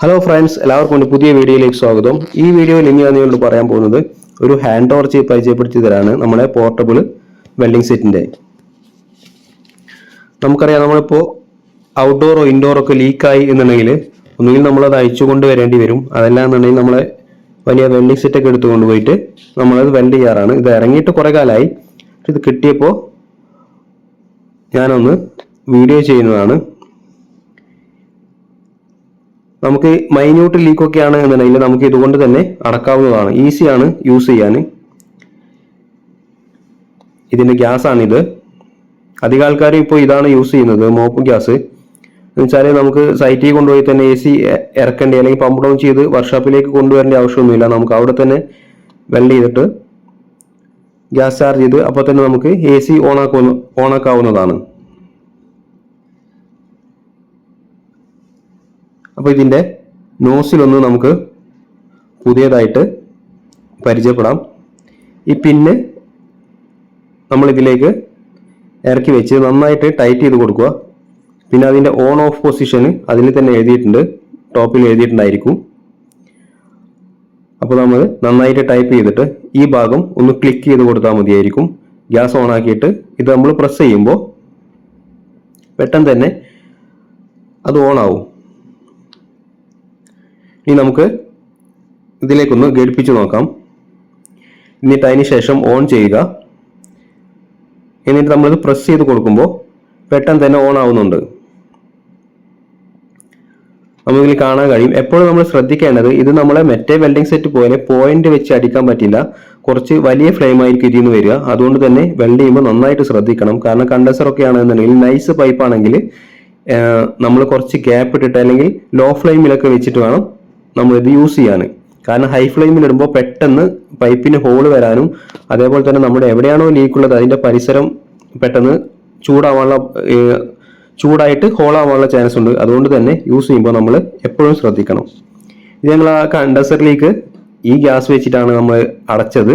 Hello friends, എല്ലാവർക്കും പുതിയ വീഡിയോയിലേക്ക് സ്വാഗതം. ഈ വീഡിയോയിൽ ഇനി ഞാൻ നിങ്ങളോട് പറയാൻ പോകുന്നത് ഒരു ഹാൻഡ് ടോർച്ച് പരിചയപ്പെടുത്തി തരാണ് നമ്മുടെ പോർട്ടബിൾ വെൽഡിംഗ് സെറ്റിന്റെ. നമുക്കറിയാം, നമ്മളിപ്പോൾ ഔട്ട്ഡോറോ ഇൻഡോറോ ഒക്കെ ലീക്കായി എന്നുണ്ടെങ്കിൽ ഒന്നുകിൽ നമ്മളത് അയച്ചു കൊണ്ടുവരേണ്ടി വരും. അതല്ല എന്നുണ്ടെങ്കിൽ നമ്മളെ വലിയ വെൽഡിംഗ് സെറ്റൊക്കെ എടുത്തു കൊണ്ടുപോയിട്ട് നമ്മളത് വെൽഡ് ചെയ്യാറാണ്. ഇത് ഇറങ്ങിയിട്ട് കുറേ കാലമായി. ഇത് കിട്ടിയപ്പോൾ ഞാനൊന്ന് വീഡിയോ ചെയ്യുന്നതാണ്. നമുക്ക് മൈന്യൂട്ട് ലീക്കൊക്കെ ആണ് എന്നുണ്ടെങ്കിൽ നമുക്ക് ഇതുകൊണ്ട് തന്നെ അടക്കാവുന്നതാണ്. ഈസിയാണ് യൂസ് ചെയ്യാൻ. ഇതിന്റെ ഗ്യാസ് ആണിത്. അധികം ആൾക്കാർ ഇപ്പോൾ ഇതാണ് യൂസ് ചെയ്യുന്നത്, മോപ്പ് ഗ്യാസ്. എന്ന് വെച്ചാൽ നമുക്ക് സൈറ്റിൽ കൊണ്ടുപോയി തന്നെ AC ഇറക്കേണ്ടി അല്ലെങ്കിൽ പമ്പ് ഡൗൺ ചെയ്ത് വർക്ക്ഷോപ്പിലേക്ക് കൊണ്ടുവരേണ്ട ആവശ്യമൊന്നുമില്ല. നമുക്ക് അവിടെ തന്നെ വെൽഡ് ചെയ്തിട്ട് ഗ്യാസ് ചാർജ് ചെയ്ത് അപ്പോൾ തന്നെ നമുക്ക് AC ഓണാക്കാവുന്നതാണ്. അപ്പോൾ ഇതിൻ്റെ നോസിലൊന്ന് നമുക്ക് പുതിയതായിട്ട് പരിചയപ്പെടാം. ഈ പിന്ന് നമ്മൾ ഇതിലേക്ക് ഇറക്കി വെച്ച് നന്നായിട്ട് ടൈറ്റ് ചെയ്ത് കൊടുക്കുക. പിന്നെ അതിൻ്റെ ഓൺ ഓഫ് പൊസിഷന് അതിൽ തന്നെ എഴുതിയിട്ടുണ്ട്, ടോപ്പിൽ എഴുതിയിട്ടുണ്ടായിരിക്കും. അപ്പോൾ നമ്മൾ നന്നായിട്ട് ടൈപ്പ് ചെയ്തിട്ട് ഈ ഭാഗം ഒന്ന് ക്ലിക്ക് ചെയ്ത് കൊടുത്താൽ മതിയായിരിക്കും. ഗ്യാസ് ഓൺ ആക്കിയിട്ട് ഇത് നമ്മൾ പ്രസ് ചെയ്യുമ്പോൾ പെട്ടെന്ന് തന്നെ അത് ഓൺ ആവും. ഇനി നമുക്ക് ഇതിലേക്കൊന്ന് ഘടിപ്പിച്ച് നോക്കാം. എന്നിട്ട് അതിന് ശേഷം ഓൺ ചെയ്യുക. എന്നിട്ട് നമ്മളിത് പ്രസ് ചെയ്ത് കൊടുക്കുമ്പോൾ പെട്ടെന്ന് തന്നെ ഓൺ ആവുന്നുണ്ട്. നമുക്കിതിൽ കാണാൻ കഴിയും. എപ്പോഴും നമ്മൾ ശ്രദ്ധിക്കേണ്ടത്, ഇത് നമ്മളെ മറ്റേ വെൽഡിംഗ് സെറ്റ് പോലെ പോയിന്റ് വെച്ച് അടിക്കാൻ പറ്റില്ല. കുറച്ച് വലിയ ഫ്ലെയിം ആയിരിക്കും ഇതിൽ നിന്ന് വരിക. അതുകൊണ്ട് തന്നെ വെൽഡ് ചെയ്യുമ്പോൾ നന്നായിട്ട് ശ്രദ്ധിക്കണം. കാരണം കണ്ടൻസർ ഒക്കെ ആണെന്നുണ്ടെങ്കിൽ, നൈസ് പൈപ്പ് ആണെങ്കിൽ നമ്മൾ കുറച്ച് ഗ്യാപ്പ് ഇട്ടിട്ട് അല്ലെങ്കിൽ ലോ ഫ്ലെയിമിലൊക്കെ വെച്ചിട്ട് വേണം നമ്മളിത് യൂസ് ചെയ്യാൻ. കാരണം ഹൈ ഫ്ലെയിമിൽ ഇടുമ്പോൾ പെട്ടെന്ന് പൈപ്പിന് ഹോള് വരാനും അതേപോലെ തന്നെ നമ്മുടെ എവിടെയാണോ ലീക്കുള്ളത് അതിൻ്റെ പരിസരം പെട്ടെന്ന് ചൂടായിട്ട് ഹോളാവാനുള്ള ചാൻസ് ഉണ്ട്. അതുകൊണ്ട് തന്നെ യൂസ് ചെയ്യുമ്പോൾ നമ്മൾ എപ്പോഴും ശ്രദ്ധിക്കണം. ഇത് ഞങ്ങൾ ആ കണ്ടൻസറിലേക്ക് ഈ ഗ്യാസ് വെച്ചിട്ടാണ് നമ്മൾ അടച്ചത്.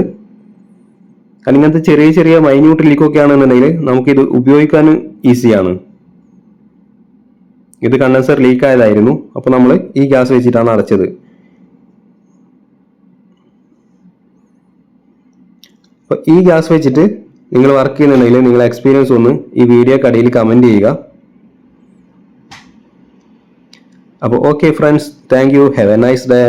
കാരണം ഇങ്ങനത്തെ ചെറിയ ചെറിയ മൈന്യൂട്ട് ലീക്കൊക്കെ ആണെന്നുണ്ടെങ്കിൽ നമുക്കിത് ഉപയോഗിക്കാൻ ഈസിയാണ്. ഇത് കണ്ടൻസർ ലീക്ക് ആയതായിരുന്നു. അപ്പോൾ നമ്മൾ ഈ ഗ്യാസ് വെച്ചിട്ടാണ് അടച്ചത്. അപ്പോൾ ഈ ഗ്യാസ് വെച്ചിട്ട് നിങ്ങൾ വർക്ക് ചെയ്യുന്നുണ്ടെങ്കിൽ നിങ്ങളെ എക്സ്പീരിയൻസ് ഒന്ന് ഈ വീഡിയോ കടയിൽ കമൻറ്റ് ചെയ്യുക. അപ്പോൾ okay friends, thank you. Have A nice day.